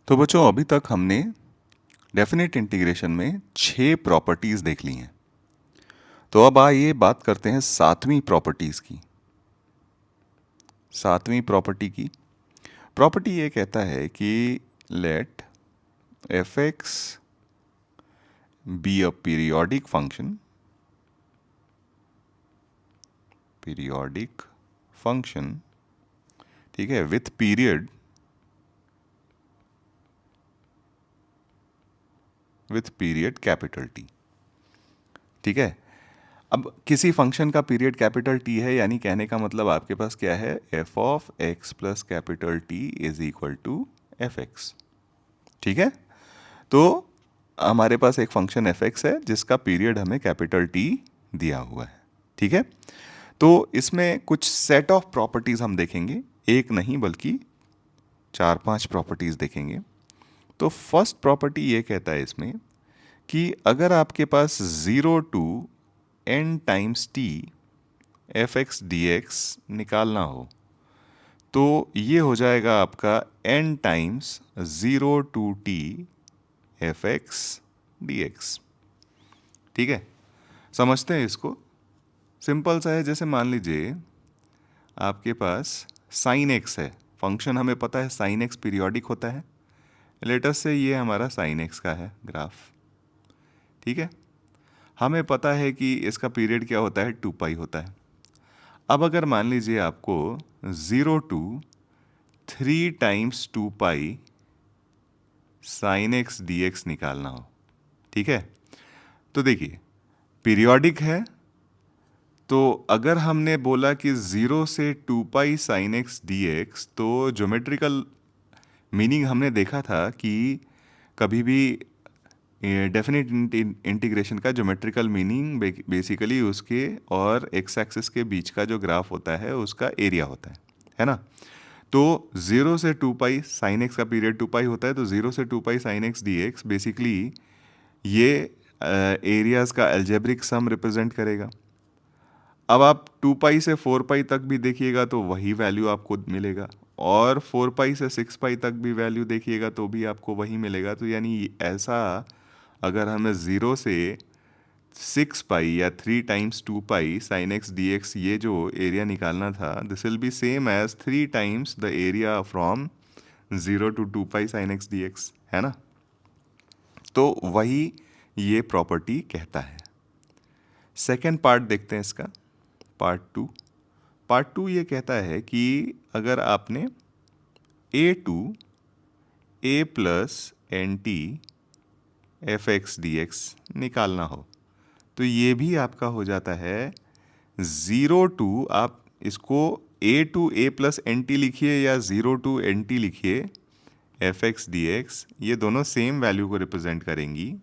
तो बच्चों अभी तक हमने डेफिनेट इंटीग्रेशन में 6 प्रॉपर्टीज देख ली हैं। तो अब आइए बात करते हैं सातवीं प्रॉपर्टीज की। सातवीं प्रॉपर्टी ये कहता है कि let f x be a periodic function, ठीक है, विथ पीरियड कैपिटल टी। ठीक है, अब किसी फंक्शन का पीरियड कैपिटल टी है, यानी कहने का मतलब आपके पास क्या है, f of x plus capital t is equal to f x. ठीक है, तो हमारे पास एक फंक्शन एफ एक्स है जिसका पीरियड हमें कैपिटल टी दिया हुआ है। ठीक है, तो इसमें कुछ सेट ऑफ प्रॉपर्टीज हम देखेंगे, एक नहीं बल्कि 4-5 प्रॉपर्टीज देखेंगे। तो फर्स्ट प्रॉपर्टी ये कहता है इसमें कि अगर आपके पास 0 to n times t f x d x निकालना हो, तो ये हो जाएगा आपका n times 0 to t f x d x. ठीक है, समझते हैं इसको। सिंपल सा है, जैसे मान लीजिए आपके पास साइन एक्स है, फंक्शन हमें पता है साइन एक्स पीरियोडिक होता है। लेटस से ये हमारा साइन एक्स का है ग्राफ। ठीक है, हमें पता है कि इसका पीरियड क्या होता है, 2 पाई होता है। अब अगर मान लीजिए आपको 0 to 3 times 2 pi sine x d x निकालना हो, ठीक है, तो देखिए पीरियोडिक है, तो अगर हमने बोला कि 0 से 2 pi sine x d x, तो ज्योमेट्रिकल मीनिंग हमने देखा था कि कभी भी डेफिनेट इंटीग्रेशन का ज्योमेट्रिकल मीनिंग बेसिकली उसके और एक्स एक्सिस के बीच का जो ग्राफ होता है उसका एरिया होता है ना। तो 0 से 2 पाई साइन एक्स का पीरियड 2 पाई होता है, तो 0 से 2 pi sine x d x basically ये एरियाज का अलजेब्रिक सम रिप्रेजेंट करेगा। अब आप 2 पाई से 4 पाई तक भी देखिएगा तो वही वैल्यू आपको मिलेगा, और 4 पाई से 6 पाई तक भी वैल्यू देखिएगा तो भी आपको वही मिलेगा। तो यानी ऐसा अगर हमें 0 से 6 पाई या 3 times 2 pi sine x d x ये जो एरिया निकालना था, this will be same as 3 times the area from 0 to 2 pi sine x d x, है ना। तो वही ये प्रॉपर्टी कहता है। सेकेंड पार्ट देखते हैं इसका, पार्ट टू ये कहता है कि अगर आपने a to a plus n t f x d x निकालना हो, तो ये भी आपका हो जाता है 0 टू, आप इसको a to a plus n t लिखिए या 0 टू एन टी लिखिए, एफ एक्स डी एक्स ये दोनों सेम वैल्यू को रिप्रेजेंट करेंगी,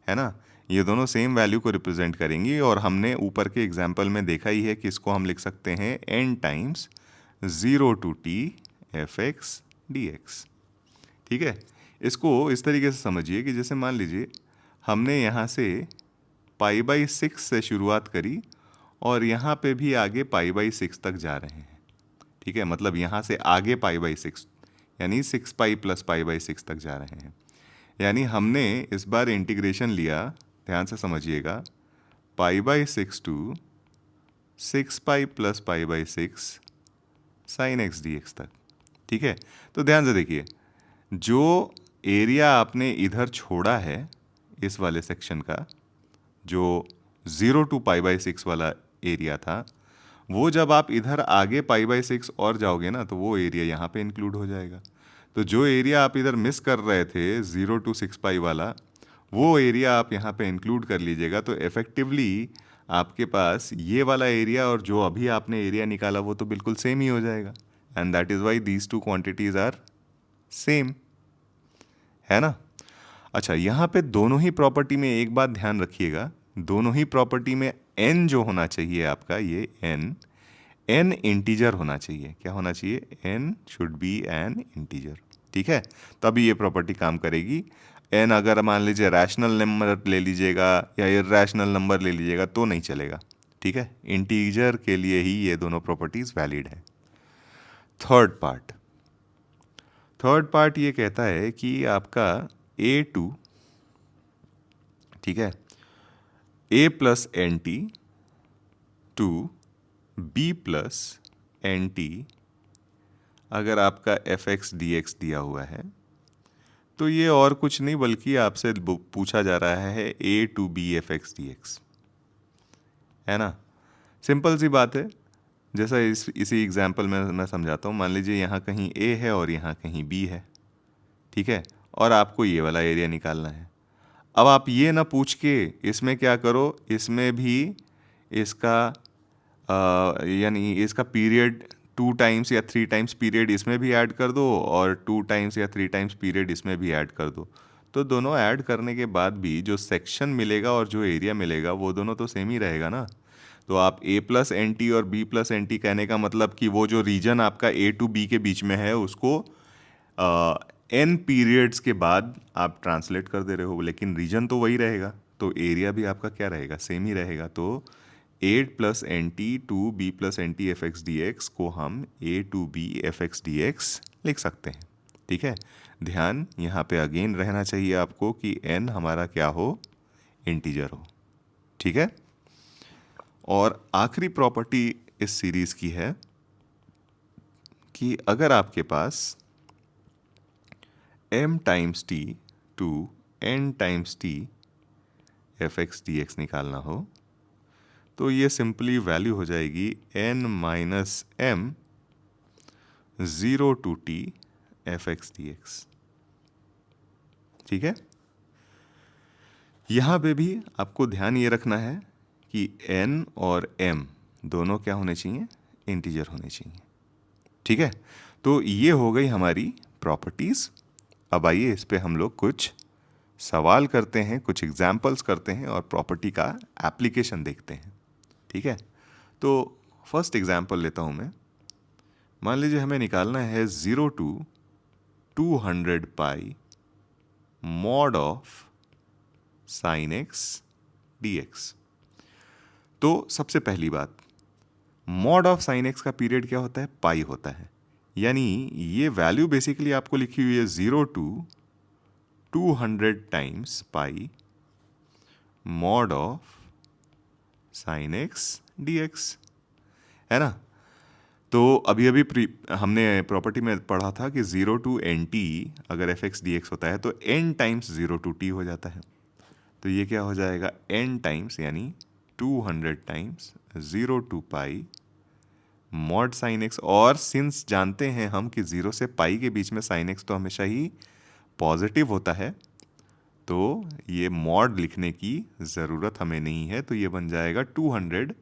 है ना, ये दोनों सेम वैल्यू को रिप्रेजेंट करेंगी। और हमने ऊपर के एग्जाम्पल में देखा ही है कि इसको हम लिख सकते हैं n times 0 to t f x d x. ठीक है, इसको इस तरीके से समझिए कि जैसे मान लीजिए हमने यहाँ से पाई बाई 6 से शुरुआत करी और यहाँ पे भी आगे पाई बाई 6 तक जा रहे हैं। ठीक है, मतलब यहाँ से आगे पाई बाई 6 यानी 6 पाई प्लस पाई बाई 6 तक जा रहे हैं। यानी हमने इस बार इंटीग्रेशन लिया, ध्यान से समझिएगा, pi by 6 to 6 pi plus pi by 6 sine x d x तक। ठीक है, तो ध्यान से देखिए, जो एरिया आपने इधर छोड़ा है इस वाले सेक्शन का, जो 0 टू पाई बाई 6 वाला एरिया था, वो जब आप इधर आगे पाई बाई 6 और जाओगे ना, तो वो एरिया यहाँ पे इंक्लूड हो जाएगा। तो जो एरिया आप इधर मिस कर रहे थे 0 टू 6 पाई वाला, वो एरिया आप यहाँ पे इंक्लूड कर लीजिएगा। तो इफेक्टिवली आपके पास ये वाला एरिया और जो अभी आपने एरिया निकाला वो तो बिल्कुल सेम ही हो जाएगा, and that is why these two quantities are same, है ना। अच्छा, यहाँ पे दोनों ही प्रॉपर्टी में एक बात ध्यान रखिएगा, दोनों ही प्रॉपर्टी में n जो होना चाहिए आपका, ये n इंटीजर होना चाहिए। क्या होना चाहिए, n should be N integer. ठीक है, तभी ये प्रॉपर्टी काम करेगी। n अगर मान लीजिए रैशनल नंबर ले लीजिएगा या इर्रेशनल नंबर ले लीजिएगा तो नहीं चलेगा। ठीक है, इंटीजर के लिए ही ये दोनों प्रॉपर्टीज वैलिड है। थर्ड थर्ड पार्ट ये कहता है कि आपका A2, ठीक है, A plus n t to B plus n t, अगर आपका एफ एक्स डी एक्स दिया हुआ है तो ये और कुछ नहीं बल्कि आपसे पूछा जा रहा है A to B f x d x, है ना। सिंपल सी बात है। जैसा इसी एग्जाम्पल में मैं समझाता हूँ। मान लीजिए यहाँ कहीं A है और यहाँ कहीं B है, ठीक है, और आपको ये वाला एरिया निकालना है। अब आप ये ना पूछ के इसमें क्या करो, इसमें भी इसका यानी इसका पीरियड 2 टाइम्स या 3 टाइम्स पीरियड इसमें भी ऐड कर दो और 2 टाइम्स या 3 टाइम्स पीरियड इसमें भी ऐड कर दो। तो दोनों ऐड करने के बाद भी जो सेक्शन मिलेगा और जो एरिया मिलेगा वो दोनों तो सेम ही रहेगा ना। तो आप A प्लस एन टी और B प्लस एन टी कहने का मतलब कि वो जो रीजन आपका A टू B के बीच में है उसको n पीरियड्स के बाद आप ट्रांसलेट कर दे रहे हो, लेकिन रीजन तो वही रहेगा, तो एरिया भी आपका क्या रहेगा, सेम ही रहेगा। तो A plus n t to B plus n t f x d x को हम A to B f x d x लिख सकते हैं, ठीक है। ध्यान यहाँ पे अगेन रहना चाहिए आपको कि n हमारा क्या हो, इंटीजर हो, ठीक है। और आखिरी प्रॉपर्टी इस सीरीज की है कि अगर आपके पास m times t to n times t f x d x निकालना हो तो ये सिंपली वैल्यू हो जाएगी n minus m 0 to t f x d x, ठीक है। यहाँ पे भी आपको ध्यान ये रखना है कि n और m दोनों क्या होने चाहिए, इंटीजर होने चाहिए, ठीक है। तो ये हो गई हमारी प्रॉपर्टीज़। अब आइए इस पे हम लोग कुछ सवाल करते हैं, कुछ एग्जाम्पल्स करते हैं और प्रॉपर्टी का एप्लीकेशन देखते हैं, ठीक है। तो फर्स्ट एग्जाम्पल लेता हूँ मैं। मान लीजिए हमें निकालना है 0 to 200 pi mod of sine x d x. तो सबसे पहली बात, मॉड ऑफ साइन एक्स का पीरियड क्या होता है, पाई होता है। यानी ये वैल्यू बेसिकली आपको लिखी हुई है 0 to 200 times pi mod of sine x d x, है ना। तो अभी अभी हमने प्रॉपर्टी में पढ़ा था कि 0 टू एन टी अगर एफ एक्स डी एक्स होता है तो n टाइम्स 0 टू t हो जाता है। तो ये क्या हो जाएगा, n टाइम्स यानी 200 times 0 to pi mod sine x. और सिंस जानते हैं हम कि 0 से पाई के बीच में साइन एक्स तो हमेशा ही पॉजिटिव होता है, तो ये मॉड लिखने की ज़रूरत हमें नहीं है। तो ये बन जाएगा 200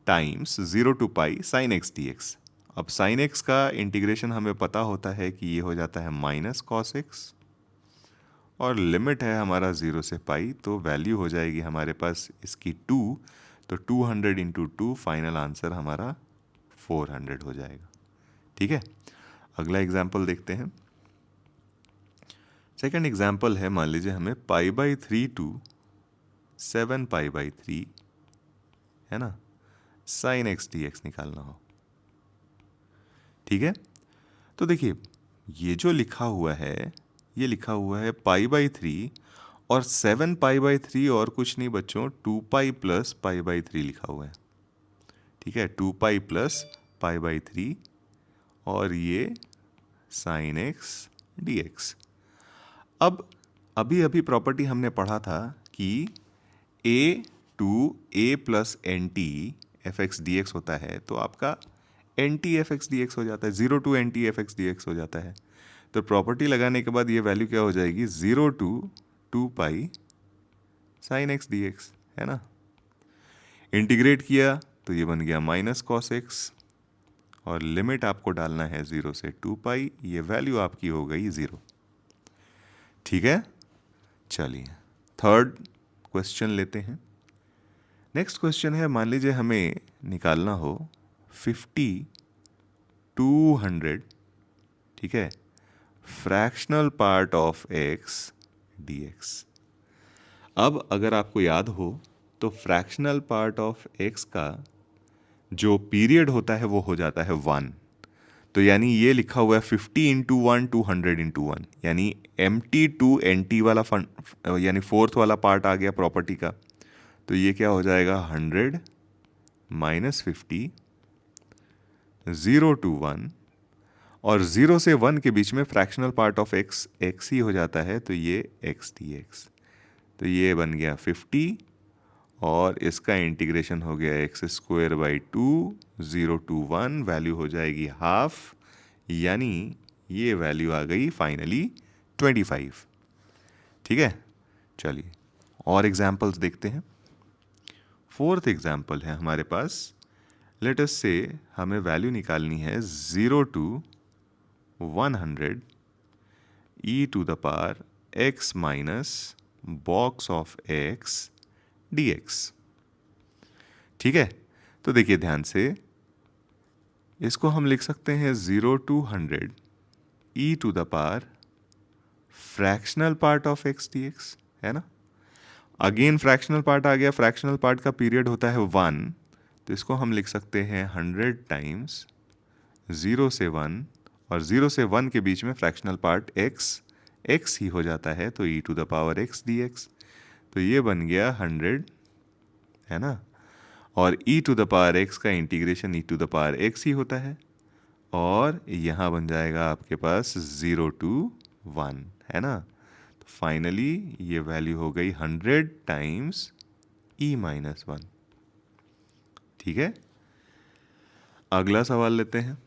times 0 to pi sine x d x. अब साइन एक्स का इंटीग्रेशन हमें पता होता है कि ये हो जाता है माइनस कॉस एक्स, और लिमिट है हमारा 0 से पाई, तो वैल्यू हो जाएगी हमारे पास इसकी 2। तो 200 इंटू 2 फाइनल आंसर हमारा 400 हो जाएगा, ठीक है। अगला एग्जाम्पल देखते हैं। सेकेंड एग्जाम्पल है, मान लीजिए हमें pi by 3 to 7 pi by 3, है ना, साइन एक्स डी एक्स निकालना हो, ठीक है। तो देखिए ये जो लिखा हुआ है, ये लिखा हुआ है पाई बाई 3 और 7 पाई बाई 3 और कुछ नहीं बच्चों, 2 पाई प्लस पाई बाई 3 लिखा हुआ है, ठीक है। 2 पाई प्लस पाई बाई 3 और ये साइन एक्स डी एक्स। अब अभी अभी प्रॉपर्टी हमने पढ़ा था कि a to a plus n t f x d x होता है, तो आपका n t f x d x हो जाता है, 0 to n t f x d x हो जाता है। तो प्रॉपर्टी लगाने के बाद ये वैल्यू क्या हो जाएगी, 0 to 2 pi sine x d x, है ना। इंटीग्रेट किया तो ये बन गया माइनस कॉस एक्स, और लिमिट आपको डालना है 0 से 2 पाई, ये वैल्यू आपकी हो गई 0, ठीक है। चलिए थर्ड क्वेश्चन लेते हैं। नेक्स्ट क्वेश्चन है, मान लीजिए हमें निकालना हो 50 200, ठीक है, fractional part of x d x. अब अगर आपको याद हो तो फ्रैक्शनल पार्ट ऑफ एक्स का जो पीरियड होता है वो हो जाता है 1। तो यानी ये लिखा हुआ है 50 इंटू 1 200 इंटू 1, यानी MT टू NT वाला फंड यानी फोर्थ वाला पार्ट आ गया प्रॉपर्टी का। तो ये क्या हो जाएगा 100 माइनस 50 0 टू 1, और 0 से 1 के बीच में fractional part of x x ही हो जाता है, तो ये x dx। तो ये बन गया 50 और इसका इंटीग्रेशन हो गया x square by 2 0 to 1, value हो जाएगी हाफ, यानी ये वैल्यू आ गई फाइनली 25। ठीक है, चलिए और एग्जाम्पल्स देखते हैं। फोर्थ एग्जाम्पल है हमारे पास, लेट अस से हमें वैल्यू निकालनी है 0 to 100 e to the power x minus box of x dx। ठीक है, तो देखिए ध्यान से, इसको हम लिख सकते हैं 0 to 100 e to the power fractional part of x dx, है ना। अगेन फ्रैक्शनल पार्ट आ गया, फ्रैक्शनल पार्ट का पीरियड होता है 1, तो इसको हम लिख सकते हैं 100 टाइम्स 0 से 1, और 0 से 1 के बीच में फ्रैक्शनल पार्ट x ही हो जाता है, तो e to the power x dx। तो ये बन गया 100, है ना, और e to the power x का integration e to the power x ही होता है, और यहाँ बन जाएगा आपके पास 0 टू 1, है ना। तो फाइनली ये वैल्यू हो गई 100 टाइम्स e माइनस 1। ठीक है, अगला सवाल लेते हैं।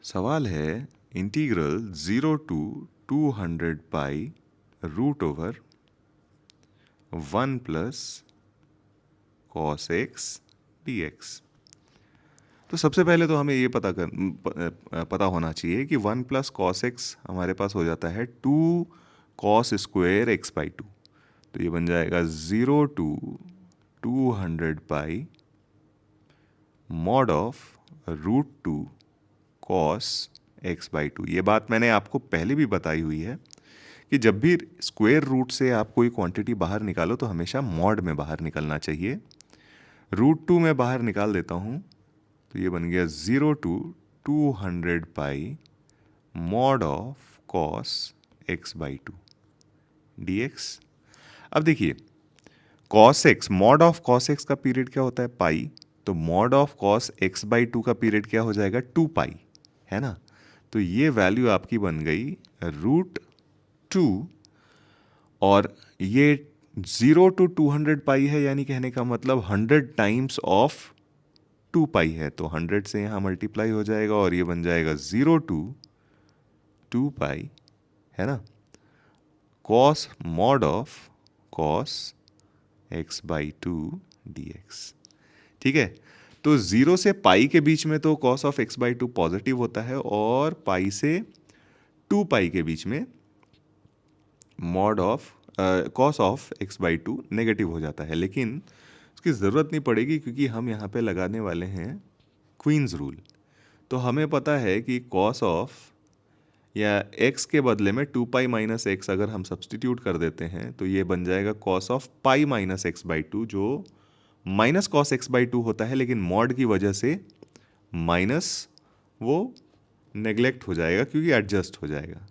सवाल है integral 0 to 200 pi root over 1 plus cos x dx। तो सबसे पहले तो हमें ये पता होना चाहिए कि 1 प्लस कॉस एक्स हमारे पास हो जाता है 2 कॉस स्क्वायर एक्स बाई 2। तो ये बन जाएगा 0 to 200 pi mod of root 2 cos x by 2। ये बात मैंने आपको पहले भी बताई हुई है कि जब भी स्क्वायर रूट से आप कोई क्वांटिटी बाहर निकालो तो हमेशा मॉड में बाहर निकलना चाहिए। रूट 2 में बाहर निकाल देता हूँ, तो ये बन गया 0 to 200 pi mod of cos x by 2 dx। अब देखिए cos x, mod of cos x का पीरियड क्या होता है पाई, तो mod of cos x by 2 का पीरियड क्या हो जाएगा 2 पाई, है ना। तो ये वैल्यू आपकी बन गई रूट 2, और ये 0 टू 200 पाई है, यानी कहने का मतलब 100 टाइम्स ऑफ 2 पाई है, तो 100 से यहाँ मल्टीप्लाई हो जाएगा और ये बन जाएगा 0 टू 2 पाई, है ना, cos mod of cos x by 2 dx। ठीक है, तो 0 से पाई के बीच में तो cos of x by 2 positive होता है, और पाई से 2 पाई के बीच में mod of cos of x by 2 negative हो जाता है। लेकिन उसकी ज़रूरत नहीं पड़ेगी क्योंकि हम यहाँ पे लगाने वाले हैं क्वींस रूल। तो हमें पता है कि कॉस ऑफ या x के बदले में 2 पाई माइनस एक्स अगर हम सब्सटीट्यूट कर देते हैं तो ये बन जाएगा cos of pi minus x by 2, जो माइनस कॉस एक्स बाई 2 होता है, लेकिन मॉड की वजह से माइनस वो नेग्लेक्ट हो जाएगा क्योंकि एडजस्ट हो जाएगा।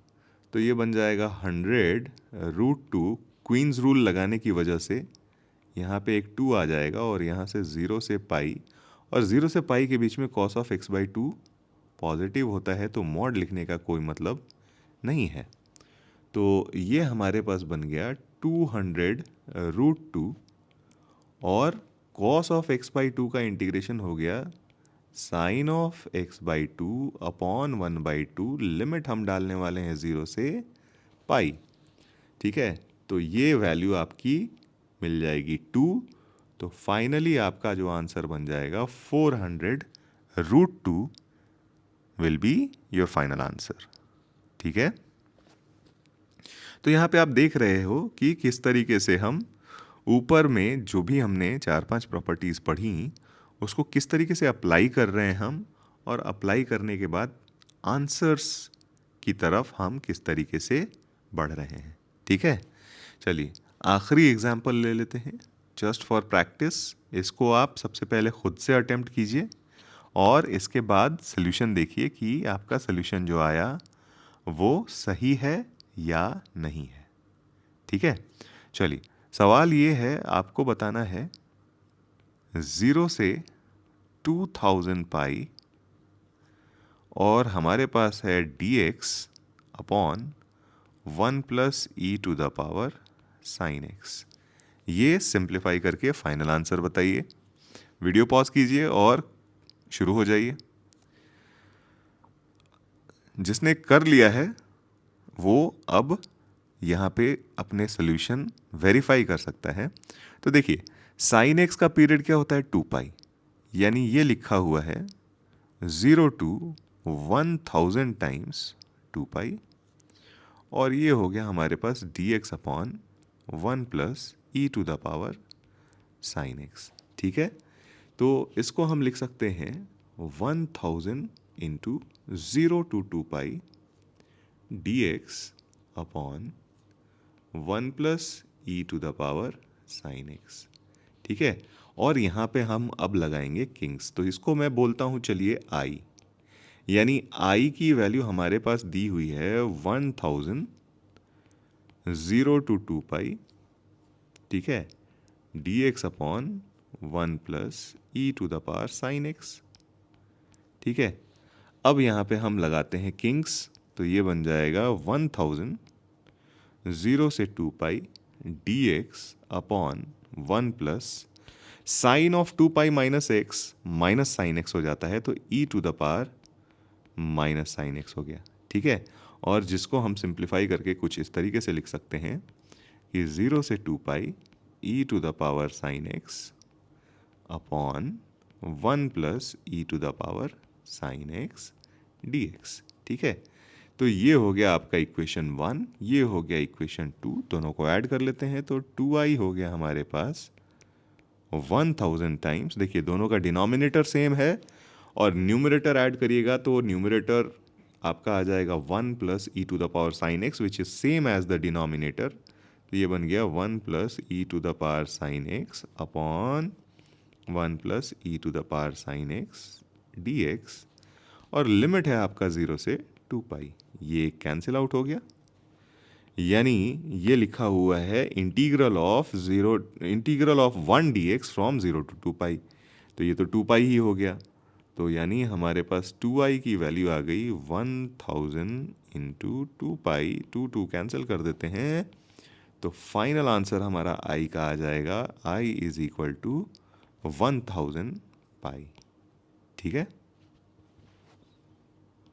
तो ये बन जाएगा 100 रूट 2, क्वींस रूल लगाने की वजह से यहाँ पे एक 2 आ जाएगा, और यहाँ से 0 से पाई, और 0 से पाई के बीच में cos of x by 2 positive होता है, तो मॉड लिखने का कोई मतलब नहीं है। तो ये हमारे पास बन गया 200 रूट 2, और कॉस ऑफ एक्स बाई 2 का इंटीग्रेशन हो गया sine of x by 2 upon 1 by 2, limit हम डालने वाले हैं 0 से पाई। ठीक है, तो ये वैल्यू आपकी मिल जाएगी 2। तो फाइनली आपका जो आंसर बन जाएगा 400 root 2 will be your final answer. ठीक है, तो यहाँ पे आप देख रहे हो कि किस तरीके से हम ऊपर में जो भी हमने 4-5 प्रॉपर्टीज़ पढ़ी उसको किस तरीके से अप्लाई कर रहे हैं हम, और अप्लाई करने के बाद आंसर्स की तरफ हम किस तरीके से बढ़ रहे हैं। ठीक है, चलिए आखिरी एग्जाम्पल ले लेते हैं जस्ट फॉर प्रैक्टिस। इसको आप सबसे पहले खुद से अटेम्प्ट कीजिए और इसके बाद सोल्यूशन देखिए कि आपका सोल्यूशन जो आया वो सही है या नहीं है। ठीक है, चलिए सवाल ये है, आपको बताना है 0 से 2000 पाई और हमारे पास है dx upon 1 plus e to the power sine x. ये सिंप्लीफाई करके फाइनल आंसर बताइए। वीडियो पॉज कीजिए और शुरू हो जाइए। जिसने कर लिया है वो अब यहाँ पे अपने सोल्यूशन वेरीफाई कर सकता है। तो देखिए साइन एक्स का पीरियड क्या होता है 2 पाई, यानी ये लिखा हुआ है 0 टू 1000 टाइम्स 2 पाई, और ये हो गया हमारे पास dx upon 1 plus e to the power sine x. ठीक है, तो इसको हम लिख सकते हैं 1000 into 0 to 2 pi dx upon 1 plus e to the power sine x. ठीक है, और यहाँ पे हम अब लगाएंगे किंग्स, तो इसको मैं बोलता हूँ चलिए i, यानी i की वैल्यू हमारे पास दी हुई है 1000 0 टू 2 पाई, ठीक है, dx upon 1 plus e to the power sine x. ठीक है, अब यहाँ पे हम लगाते हैं किंग्स, तो ये बन जाएगा 1000 0 से 2 pi dx upon 1 plus sine of 2 pi minus x, minus sine x हो जाता है तो e to the power minus sine x हो गया। ठीक है, और जिसको हम सिंप्लीफाई करके कुछ इस तरीके से लिख सकते हैं कि 0 से 2 pi e to the power sine x upon 1 plus e to the power sine x d x. ठीक है, तो ये हो गया आपका इक्वेशन 1, ये हो गया इक्वेशन 2, दोनों को ऐड कर लेते हैं तो 2i हो गया हमारे पास 1000 टाइम्स। देखिए दोनों का डिनोमिनेटर सेम है और न्यूमरेटर ऐड करिएगा तो न्यूमरेटर आपका आ जाएगा 1 plus e to the power sine x which is same as the denominator, तो ये बन गया 1 plus e to the power sine x upon 1 plus e to the power sine x d x, और limit है आपका 0 से 2 पाई, ये cancel out हो गया, यानी ये लिखा हुआ है integral of 1 dx from 0 to 2 pi, तो ये तो 2 पाई ही हो गया, तो यानी हमारे पास 2i की वैल्यू आ गई 1000 इंटू 2 पाई, 2 कैंसिल कर देते हैं, तो फाइनल आंसर हमारा i का आ जाएगा i इज इक्वल टू 1000 पाई। ठीक है।